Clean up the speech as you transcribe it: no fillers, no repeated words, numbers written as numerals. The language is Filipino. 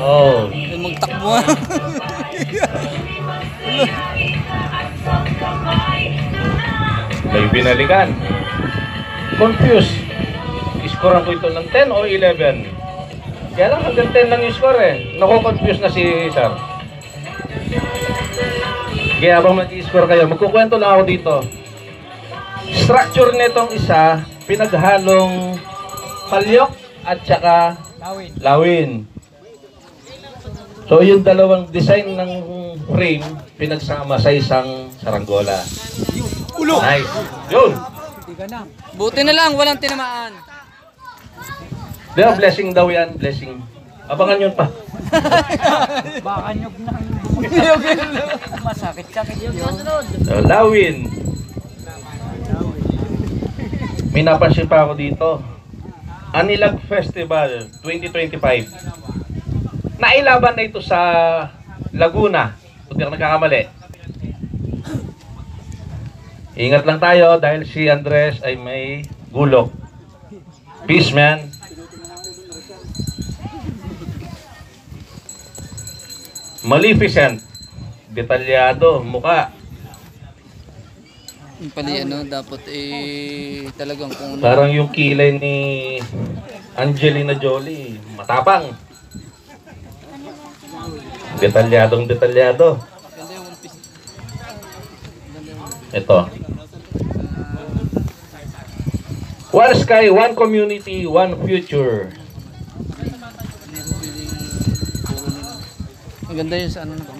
Oh. Magtakbo nga. May binalikan. Confused. Scorean ko ito ng 10 o 11. Kaya lang hanggang 10 lang yung score eh. Nako-confuse na si Sir. Kaya habang mag-i-score kayo, magkukwento lang ako dito. Structure nitong isa, pinaghalong palyok at saka lawin. So yung dalawang design ng frame, pinagsama sa isang saranggola. Ulo! Nice. Yun! Buti na lang, walang tinamaan. Diba, blessing daw yan, blessing. Abangan yun pa. Baka nyog na. Masakit-sakit yun. So, lawin. May napansin pa ako dito. Anilag Festival 2025. Nailaban na ito sa Laguna. Kung di ako nagkakamali. Ingat lang tayo dahil si Andres ay may gulok. Peace, man. Maleficent. Detalyado. Mukha. Yung pali dapat talagang kung ano. Parang yung kilay ni Angelina Jolie. Matapang. Detalyadong detalyado. Ganda yung one piece. Ito. One sky, one community, one future. Ang ganda yun sa ano na.